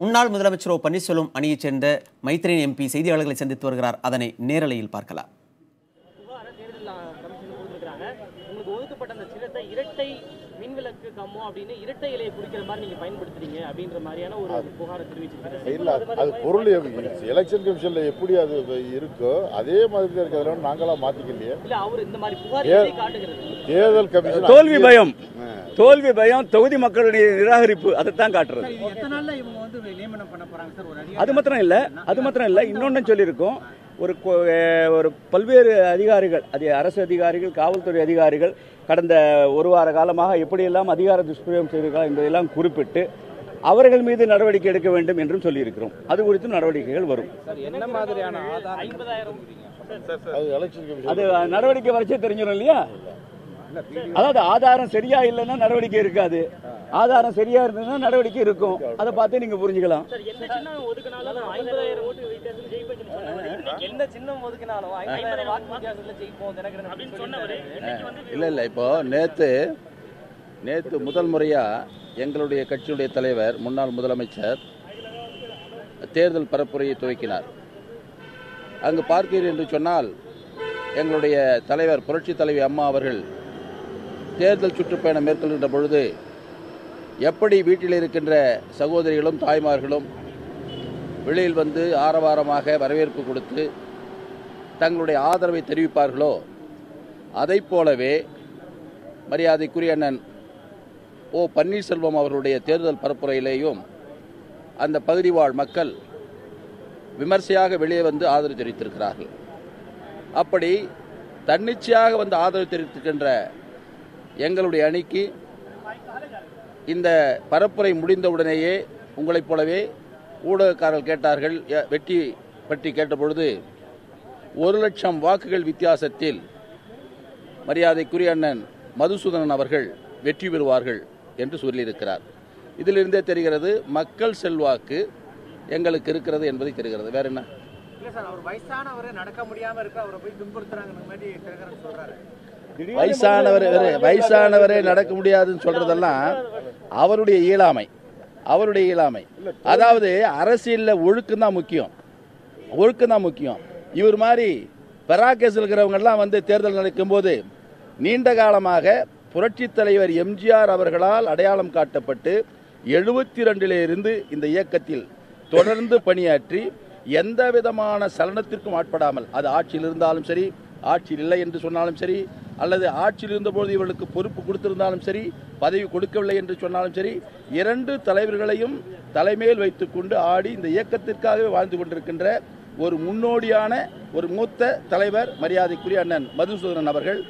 முன்னாள் முதலமைச்சர் ஓ பன்னீர்செல்வம் அணியைச் சேர்ந்த மைத்ரேயன் எம்பி செய்தியாளர்களை சந்தித்து வருகிறார். அதனை நேரலையில் பார்க்கலாம். ஒதுக்கப்பட்ட அந்த சின்னத்தை இரட்டை மின்விளக்கு கம்மோ அப்படின்னு இரட்டை இலையை குறிக்கிற மாதிரி நீங்க பயன்படுத்துறீங்க அப்படின்ற மாதிரியான ஒரு புகாரை தெரிவிச்சிருக்காங்க. இல்ல அது பொருள் எலெக்ஷன் கமிஷன்ல எப்படி அது இருக்கோ அதே மாதிரி தான் இருக்கு. அதெல்லாம் நாங்களா மாத்திக்கலையே. இல்ல அவர் இந்த மாதிரி புகார் காட்டுகிறது. தேர்தல் கமிஷன் தோல்வி பயம் தொகுதி மக்களுடைய நிராகரிப்பு அதைத்தான் காட்டுறது. எத்தனை நாள்ல இவங்க வந்து நியமனம் பண்ண போறாங்க சார்? ஒரு அது மாத்திரம் இல்ல இன்னொன்னு சொல்லியிருக்கோம். ஒரு பல்வேறு அதிகாரிகள், அரசு அதிகாரிகள், காவல்துறை அதிகாரிகள் கடந்த ஒரு வார காலமாக எப்படியெல்லாம் அதிகார துஷ்பிரயோகம் செய்திருக்கிறார் என்பதையெல்லாம் குறிப்பிட்டு அவர்கள் மீது நடவடிக்கை எடுக்க வேண்டும் என்றும் சொல்லியிருக்கிறோம். அது குறித்து நடவடிக்கைகள் வரும். என்ன மாதிரியான 50,000 அது நடவடிக்கை வரைச்சே தெரிஞ்சிடும் இல்லையா? அதாவது ஆதாரம் சரியா இல்லைன்னா நடவடிக்கை இருக்காது, ஆதாரம் சரியா இருந்ததுன்னா நடவடிக்கை இருக்கும். அதை பார்த்து நீங்க புரிஞ்சுக்கலாம். இல்ல இப்போ நேத்து முதல் முறையா எங்களுடைய கட்சியுடைய தலைவர் முன்னாள் முதலமைச்சர் தேர்தல் பரப்புரையை துவக்கினார். அங்கு பார்க்கிறீர்கள் என்று சொன்னால் எங்களுடைய தலைவர் புரட்சி தலைவி அம்மா அவர்கள் தேர்தல் சுற்றுப்பயணம் மேற்கொள்கின்ற பொழுது எப்படி வீட்டில் இருக்கின்ற சகோதரிகளும் தாய்மார்களும் வெளியில் வந்து ஆரவாரமாக வரவேற்பு கொடுத்து தங்களுடைய ஆதரவை தெரிவிப்பார்களோ அதை போலவே மரியாதைக்குரிய அண்ணன் ஓ பன்னீர்செல்வம் அவர்களுடைய தேர்தல் பரப்புரையிலேயும் அந்த பகுதி வாழ் மக்கள் விமர்சையாக வெளியே வந்து ஆதரவு தெரிவித்திருக்கிறார்கள். அப்படி தன்னிச்சையாக வந்து ஆதரவு தெரிவித்திருக்கின்ற எங்களுடைய அணிக்கு இந்த பரப்புரை முடிந்தவுடனேயே உங்களைப் போலவே ஊடகக்காரர்கள் கேட்டார்கள். வெற்றி பற்றி கேட்டபொழுது 1,00,000 வாக்குகள் வித்தியாசத்தில் மரியாதைக்குரிய அண்ணன் மதுசூதனன் அவர்கள் வெற்றி பெறுவார்கள் என்று சொல்லியிருக்கிறார். இதிலிருந்தே தெரிகிறது மக்கள் செல்வாக்கு எங்களுக்கு இருக்கிறது என்பதை தெரிகிறது. வேற என்ன? வயசானவரே நடக்க முடியாதுன்னு சொல்றதெல்லாம் அவருடைய இயலாமை. அதாவது அரசியல்ல ஒழுக்கம் தான் முக்கியம். இவர் மாதிரி பெராகேஸ் இருக்கிறவங்க எல்லாம் வந்து தேர்தல் நடக்கும் போது நீண்ட காலமாக புரட்சி தலைவர் எம்ஜிஆர் அவர்களால் அடையாளம் காட்டப்பட்டு 72 இருந்து இந்த இயக்கத்தில் தொடர்ந்து பணியாற்றி எந்த விதமான சலனத்திற்கும் ஆட்படாமல், அது ஆட்சியில் இருந்தாலும் சரி, ஆட்சியில் இல்லை என்று சொன்னாலும் சரி, அல்லது ஆட்சியில் இருந்தபோது இவர்களுக்கு பொறுப்பு கொடுத்திருந்தாலும் சரி, பதவி கொடுக்கவில்லை என்று சொன்னாலும் சரி, 2 தலைவர்களையும் தலைமையில் வைத்துக்கொண்டு ஆடி இந்த இயக்கத்திற்காகவே வாழ்ந்து கொண்டிருக்கின்ற ஒரு முன்னோடியான ஒரு மூத்த தலைவர் மரியாதைக்குரிய அண்ணன் மதுசூதனன் அவர்கள்.